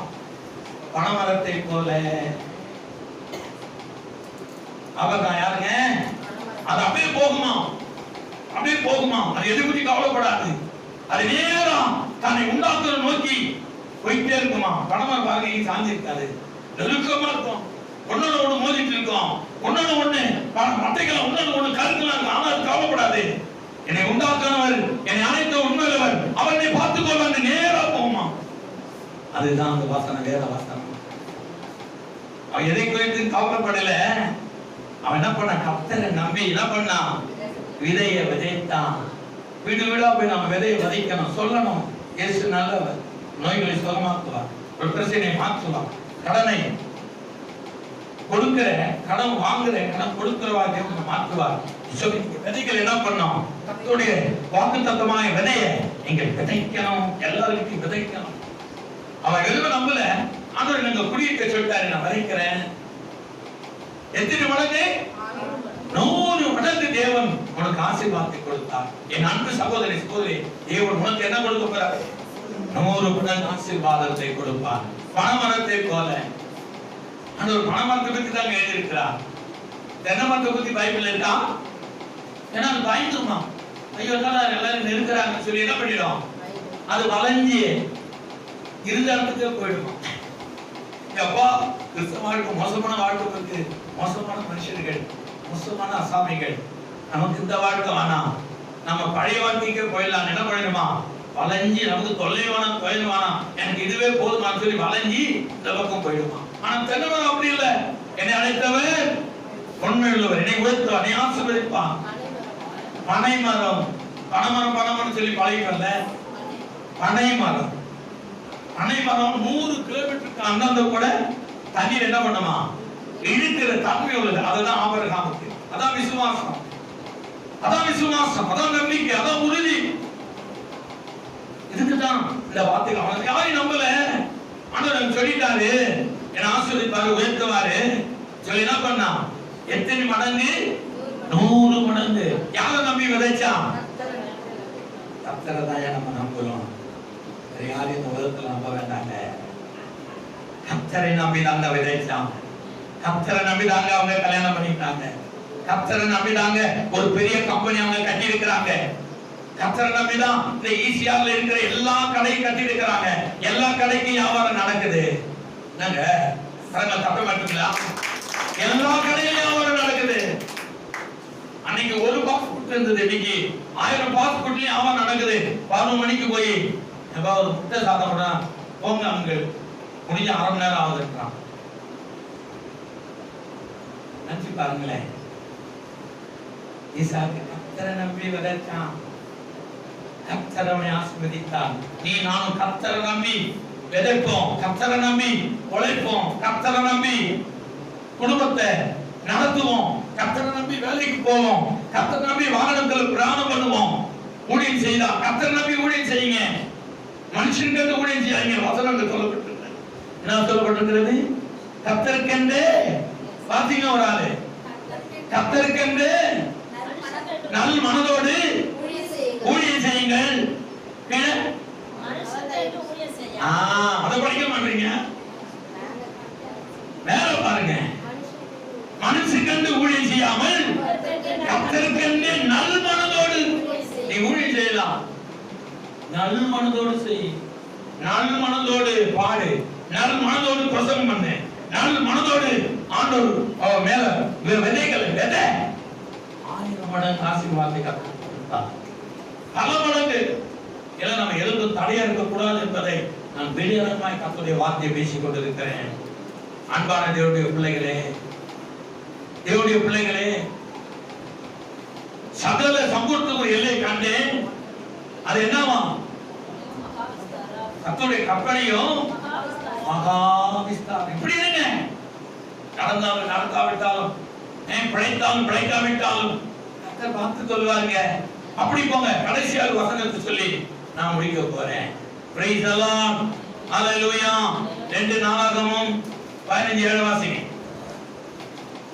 பனைமரத்தை போல. ஆபிரகாம் யாருங்க? அது அப்படியே போகுமா, அப்படியே போகுமா. அது எது பத்தி கவலைப்படாது. அது நேரம் தன்னை உண்டாக்குற நோக்கி போயிட்டே இருக்குமா. பனைமரம் பாருங்க, இங்க சாஞ்சிருக்காது, நெருக்கமா இருக்கும், ஒன்னோட ஒண்ணு மோதிட்டு இருக்கும், ஒன்னோட ஒண்ணு மட்டைகளை ஒன்னோட ஒண்ணு கருத்துல இருக்கும். ஆனா அது கவலைப்படாது. என்னை உண்டாக்குறவர், என்னை அனைத்த உண்மையிலவர், அவனை பார்த்துக் கொள்வாங்க, நேரா போகுமா. அதுதான் அந்த வாசனை, வேற வாசனை. அவன் எதை குறித்து கவலைப்படல. அவன் என்ன பண்ண, கர்த்தரை நம்பி என்ன பண்ணா, விதையை விதைத்தான். வீடு வீடா போய் நம்ம விதையை விதைக்கணும், சொல்லணும். இயேசு நல்லவர், நோய்களை சுகமாக்குவார், ஒரு பிரச்சனையை மாற்றுவார், கடனை கொடுக்கிற, கடன் வாங்குற, கடன் கொடுக்கிறவா தேவன் மாற்றுவார். விதைகள் என்ன பண்ணோம், கர்த்தருடைய வாக்குத்தத்தமான விதையை நீங்க விதைக்கணும், எல்லாருக்கும் விதைக்கணும். அவன் எழுத நம்பல. ஆண்டவர் நீங்க குடியிருக்க சொல்லிட்டாரு, நான் விதைக்கிறேன். எத்தனை மடங்கு? 100 மடங்கு தேவன் உனக்கு ஆசீர்வாதத்தை கொடுத்தார். என் அன்பு சகோதரி சகோதரி, தேவன் உனக்கு என்ன கொடுக்க போறார்? 100 மடங்கு ஆசீர்வாதத்தை கொடுப்பார். பனைமரத்தை போல. ஆண்டவர் பனைமரத்தை பத்தி தான் எழுதியிருக்கிறார். தென்னை மரத்தை பத்தி பைபிள் இருக்கா? ஏன்னா அது பயந்துருமா, ஐயோ எல்லாரும் நெருக்கிறாங்கன்னு சொல்லி என்ன பண்ணிடும், அது வளைஞ்சி இருந்த இடத்துக்கே போயிடுமா. எப்பா கிறிஸ்தவ வாழ்க்கை மோசமான வாழ்க்கை இருக்கு, மோசமான மனுஷர்கள், மோசமான அசாமிகள், நமக்கு இந்த வாழ்க்கை வேணாம், நம்ம பழைய வாழ்க்கைக்கே போயிடலாம். என்ன பண்ணிடுமா, வளைஞ்சி நமக்கு தொல்லை வேணாம், தொழில் வேணாம், எனக்கு இதுவே போதுமான்னு சொல்லி வளைஞ்சி இந்த பக்கம் போயிடுமா. ஆனா தென்னமரம் அப்படி இல்லை. என்னை அழைத்தவர் உண்மையுள்ளவர், என்னை உயர்த்துவார், என்னை ஆசீர்வதிப்பான். பனைமரம், பனைமரம் பனைமரம் சொல்லி பழகிக்கல. பனைமரம், பனைமரம் 100 கிலோமீட்டருக்கு அந்தந்த கூட தண்ணீர் என்ன பண்ணுமா, இழுக்கிற தன்மை உள்ளது. அதுதான் ஆபிரகாமுக்கு. அதான் விசுவாசம், அதான் விசுவாசம், அதான் நம்பிக்கை, அதான் உறுதி. இதுக்குதான் இந்த வார்த்தைகள். அவன் யாரையும் நம்பல. ஆண்டவர் சொல்லிட்டாரு, என்ன ஆசீர்வதிப்பாரு, உயர்த்துவாரு சொல்லி என்ன பண்ணா, எத்தனை மடங்கு? 100 மடங்கு. யாரை நம்பி விதைச்சான்? கர்த்தரை தான் நம்ம நம்புறோம். யாரையும் இந்த உலகத்துல நம்ப வேண்டாங்க. கர்த்தரை நம்பி தாங்க விதைச்சான். கர்த்தரை நம்பி தாங்க அவங்க கல்யாணம் பண்ணிட்டாங்க. கர்த்தரை நம்பி தாங்க ஒரு பெரிய கம்பெனி அவங்க கட்டி இருக்கிறாங்க. கர்த்தரை நம்பி தான் இந்த ஈசிஆர்ல இருக்கிற எல்லா கடையும் கட்டி இருக்கிறாங்க. எல்லா கடைக்கும் வியாபாரம் நடக்குது. என்னங்க தப்ப மாட்டீங்களா? எல்லா கடையிலும் வியாபாரம் நடக்குது. அன்னைக்கு ஒரு பாஸ்போர்ட் இருந்தது, இன்னைக்கு 1000 பாஸ்போர்ட்லயும் வியாபாரம் நடக்குது. 11 மணிக்கு போய் ஒரு முட்டை சாதம் போங்க, அங்கு முடிஞ்ச 1/2 மணி நேரம் ஆகுதுன்றான். நினைச்சு பாருங்களேன். ஈசாக்கு கர்த்தரை நம்பி விதைச்சான், கர்த்தரை ஆசீர்வதித்தான். நீ நானும் கர்த்தரை நம்பி விதைப்போம், கர்த்தரை நம்பி உழைப்போம், கர்த்தரை நம்பி குடும்பத்தை நடத்துவோம், கர்த்தரை நம்பி வேலைக்கு போவோம், கர்த்தரை நம்பி வாகனத்தில் பிரயாணம் பண்ணுவோம். ஊழியம் செய்தா கர்த்தரை நம்பி ஊழியம் செய்யுங்க. மனுஷனுக்கு ஊழியம் செய்யாங்க. வசனங்கள் சொல்லப்பட்டிருக்கு. என்ன சொல்லப்பட்டிருக்கிறது? கர்த்தருக்கென்று பாத்தீங்க ஒரு ஆளு, கர்த்தருக்கென்று நல் மனதோடு ஊழியம் செய்யுங்கள். அதை படிக்க மாட்டீங்க. மேல பாருங்க, மனுஷனுக்கு ஊழியம் செய்யாமல் கர்த்தருக்கென்று நல் மனதோடு நீ ஊழியம் செய்யலாம். நல் மனதோடு செய், நல் மனதோடு பாடு, நல் மனதோடு பிரசங்கம் பண்ணு, நல் மனதோடு ஆண்டவர் மேல விதைகள் விதை 1000 மடங்கு ஆசீர்வாதத்தை கொடுத்தார். பல மடங்கு. எல்லாம் நம்ம எதுக்கும் தடையா இருக்கக்கூடாது என்பதை நான் வெளியரங்கமாய் கர்த்தருடைய வார்த்தையை பேசிக் கொண்டிருக்கிறேன். அன்பான தேவனுடைய பிள்ளைகளே, தேவனுடைய பிள்ளைகளே, சகல சம்பூர்ணத்துக்கு ஒரு எல்லை கண்டேன். அது என்னவா? கர்த்தருடைய கற்பனையும் மகா விஸ்தாரம். இப்படி இருங்க. நடந்தாலும் நடக்காவிட்டாலும், பிழைத்தாலும் பிழைக்காவிட்டாலும் கர்த்தர் பார்த்துக் கொள்வாருங்க. அப்படி போங்க. கடைசியாக வசனத்தை சொல்லி நான் முடிக்க போறேன். Price the lord. ஹalleluya. 2 நாளாகமம் 15:7 வாசிங்க.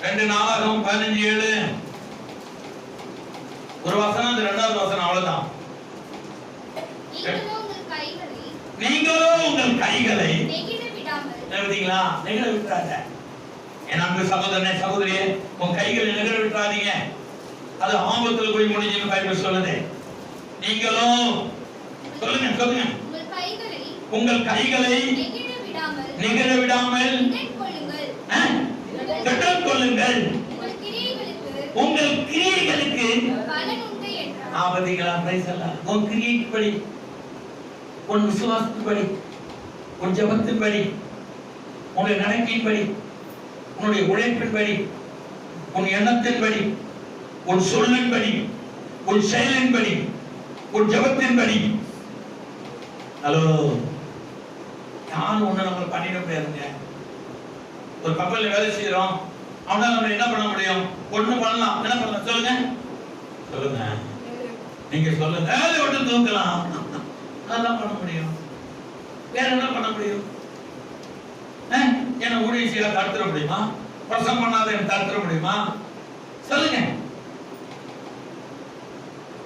2 நாளாகவும் 15:7 ஒரு வசனம், அது 2வது வசனம், அவ்வளவுதான். நீங்களோ உங்கள் கைகளை நெகிழ விட்டுறாங்க. என் அன்பு சகோதரனே சகோதரியே, உன் கைகளை நெகிழ விட்டுறாதீங்க. அது ஆபத்துல போய் முடிஞ்சுன்னு பைபிள் சொல்லுது. நீங்களோ சொல்லுங்க சொல்லுங்க, உங்கள் கைகளை நெகிழ விடாமல் திட்டம் கொள்ளுங்கள், உங்கள் கிரியைகளுக்கு ஆபதிகளா. உன் கிரியைப்படி, உன் விசுவாசத்தின்படி, உன் ஜபத்தின்படி, உன்னுடைய நடக்கையின்படி, உன்னுடைய உழைப்பின்படி, உன் எண்ணத்தின்படி, உன் சொல்லின்படி, உன் செயலின்படி, உன் ஜபத்தின்படி. ஹலோ, யாரும் ஒண்ணு நம்ம பண்ணிட முடியாதுங்க. ஒரு கப்பல்ல வேலை செய்யறோம், அவனால நம்ம என்ன பண்ண முடியும்? ஒண்ணு பண்ணலாம். என்ன பண்ணலாம் சொல்லுங்க சொல்லுங்க, நீங்க சொல்லுங்க. வேலை விட்டு தூக்கலாம், அதெல்லாம் பண்ண முடியும். வேற என்ன பண்ண முடியும்? என்ன ஊழியம் செய்ய தடுத்துட முடியுமா? பிரசங்கம் பண்ணாத என்ன தடுத்துட முடியுமா? சொல்லுங்க.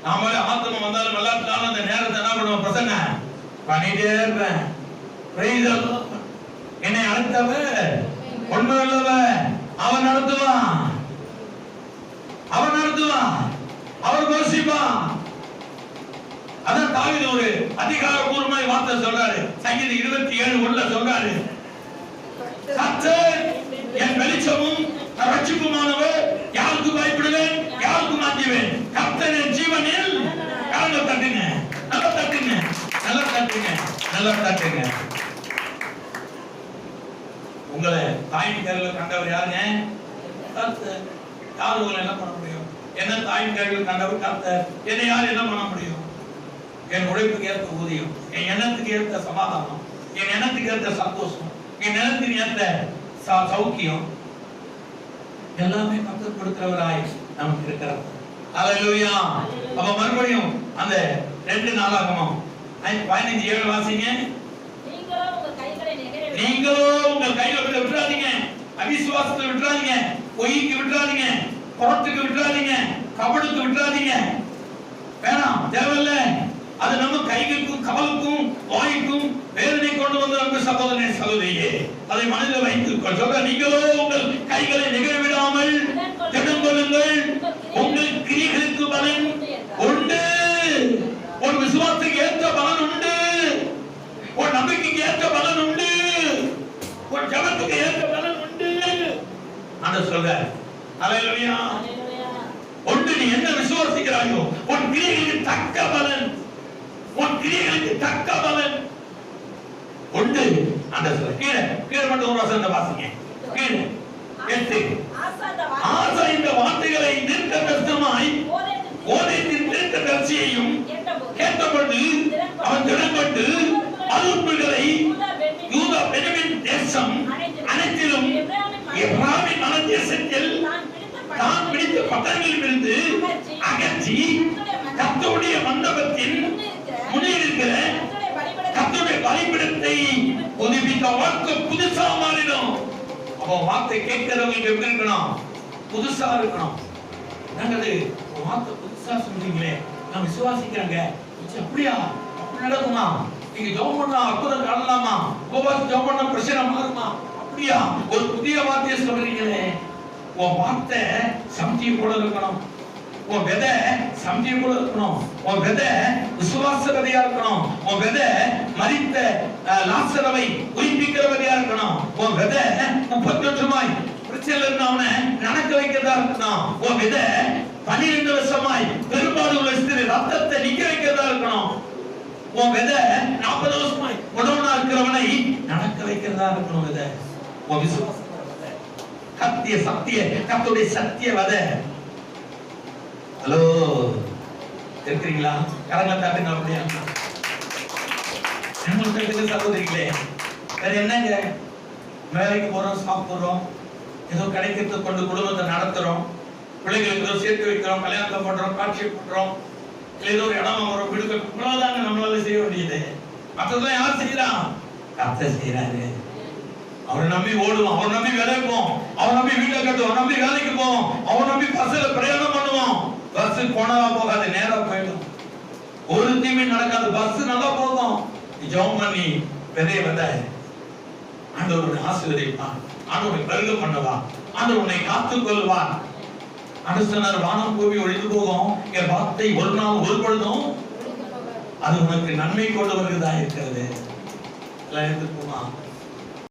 நாமளே ஆத்மா வந்தாலும் விளையாட்டுனாலும் அந்த நேரத்தை என்ன பண்ணுவோம்? பிரசங்க பண்ணிட்டே இருப்பேன். என்னை அழைத்தவர் உண்மையுள்ளவர், அவர் நடத்துவான், அவர் நடத்துவான், அவர் போஷிப்பான். அதான் தாவீது ஒரு அதிகாரப்பூர்வமாய் வார்த்தை சொல்றாரு. சங்கீதம் 27:1 சொல்றாரு, கர்த்தர் என் வெளிச்சமும் ரட்சிப்புமானவர், யாருக்கு பயப்படுவேன், யாருக்கு மாற்றுவேன்? கர்த்தர் என் ஜீவனில். கரங்களை தட்டுங்க, நல்லா தட்டுங்க, நல்லா தட்டுங்க, நல்லா தட்டுங்க. உங்களை தாயின் கருவில் கண்டவர் யாருங்க? கர்த்தர். யார் உங்களை என்ன பண்ண முடியும்? என்ன தாயின் கருவில் கண்டவர் கர்த்தர். என்னை யார் என்ன பண்ண முடியும்? என் உழைப்புக்கு ஏற்ற ஊதியம், என் எண்ணத்துக்கு ஏற்ற சமாதானம், என் எண்ணத்துக்கு ஏற்ற சந்தோஷம், என் எண்ணத்துக்கு ஏற்ற சௌக்கியம் எல்லாமே கர்த்தர் கொடுக்கிறவராய் நமக்கு இருக்கிறார். அல்லேலூயா. அப்ப மறுபடியும் அந்த 2 நாளாகமம் 15:7 வாசிங்க. நீங்களோ உங்கள் கையில விட்டுறாதீங்க, அவிசுவாசத்தை விட்டுறாதீங்க, பொய்க்கு விட்டுறாதீங்க, புறத்துக்கு விட்டுறாதீங்க, கபடுக்கு விட்டுறாதீங்க. வேணாம், தேவையில்லை. அது நம்ம கைகளுக்கும் காலுக்கும் வாய்க்கும் வேதனை கொண்டு வந்த நம்ம சகோதரனே சகோதரியே, அதை மனதில் வைத்துக் சொல்ற. நீங்களோ உங்கள் கைகளை நெகிழ விடாமல் திடம் கொள்ளுங்கள், உங்கள் கிரியைகளுக்கு பலன் உண்டு. ஒரு விசுவாசத்துக்கு ஏற்ற பலன் உண்டு, ஒரு நம்பிக்கைக்கு ஏற்ற பலன் உண்டு, ஒரு ஜபத்துக்கு ஏற்ற பலன் உண்டு. அந்த சொல்ற. அல்லேலூயா. ஒன்று, நீ என்ன விசுவாசிக்கிறாயோ உன் கிரியைகளுக்கு தக்க பலன், உன் கிரியைகளுக்கு தக்க பலன் உண்டு. அந்த சொல்ற. கீழே கீழே மட்டும் ஒரு வசனத்தை வாசிங்க. கீழே 8. ஆசா இந்த வார்த்தைகளை நிற்க கஷ்டமாய் ஓதைத்தின் நிற்க கட்சியையும் கேட்டபொழுது அவன் திடப்பட்டு அருப்புகளை யூதா பென்யமீன் தேசம் அனைத்திலும் எப்ராமின் மலை தேசத்தில் தான் பிடித்த பட்டணங்களில் இருந்து அகற்றி கர்த்தருடைய மண்டபத்தின் முன்னில் இருக்கிற கர்த்தருடைய பலிபீடத்தை புதுப்பித்த வார்த்தை புதுசா மாறிடும். அப்போ வார்த்தை கேட்கிறவங்களுக்கு எப்படி இருக்கணும்? புதுசா இருக்கணும். நாங்கள் வார்த்தை புதுசா சொல்றீங்களே, நான் விசுவாசிக்கிறாங்க, அப்படியா? அப்படி நடக்குமா? நீங்க ஜெபம் பண்ணா அற்புதம் காணலாமா? உபவாசி ஜெபம் பண்ணா பிரச்சனை மாறுமா? அப்படியா? ஒரு புதிய வார்த்தையை சொல்றீங்களே. உன் வார்த்தை சம்தியை போல இருக்கணும், உன் விதை சம்தியை போல இருக்கணும், உன் விதை விசுவாச விதையா இருக்கணும், உன் விதை மரித்த லாசரவை உயிர்ப்பிக்கிற விதையா இருக்கணும், உன் விதை 30 வருஷமாய் பிரச்சனையில இருந்தவனை நடக்க வைக்கிறதா இருக்கணும், உன் விதை 12 வருஷமாய் பெரும்பாடு உள்ள ஸ்திரீ ரத்தத்தை நிக்க வைக்கிறதா இருக்கணும், உன் விதை 40 வருஷமாய் உடவனா இருக்கிறவனை நடக்க வைக்கிறதா இருக்கணும். விதை உன் விசுவாச கத்திய சத்திய கர்த்தருடைய சத்திய வதை. ஹலோ, இருக்கிறீங்களா? கரங்களை தட்டுங்க. அப்படியே சகோதரிகளே, வேற என்னங்க? வேலைக்கு போறோம், சாப்பிடுறோம், ஏதோ கிடைக்கிறது கொண்டு குடும்பத்தை நடத்துறோம், பிள்ளைகளுக்கு ஏதோ சேர்த்து வைக்கிறோம், கல்யாணத்தை பண்றோம், காட்சி பண்றோம், ஏதோ ஒரு இடம் வாங்குறோம், வீடு இவ்வளவுதாங்க நம்மளால செய்ய வேண்டியது. மற்றதெல்லாம் யார் செய்யறான்? கர்த்தர் செய்யறாரு. அவரை நம்பி ஓடுவோம், அவரை நம்பி விளைப்போம், அவரை அவன் நம்பி வீட்டை கட்டுவான், நம்பி வேலைக்கு போவோம், அவன் நம்பி பஸ்ல பிரயாணம் பண்ணுவான். பஸ் போனா போகாது, நேரா போயிடும். ஒரு தீமை நடக்காது, பஸ் நல்லா போகும். ஜெபம் பண்ணி விதைய விதை ஆண்டவர் உன்னை ஆசீர்வதிப்பார், ஆண்டவர் பெருக பண்ணுவார், ஆண்டவர் உன்னை காத்துக் கொள்வார். அடுத்த வானம் பூமி ஒழிந்து போகும், என் வார்த்தை ஒரு நாள் ஒரு பொழுதும் அது உனக்கு நன்மை கொண்டு வருகிறதா இருக்கிறது. எல்லாம் எடுத்துக்குமா?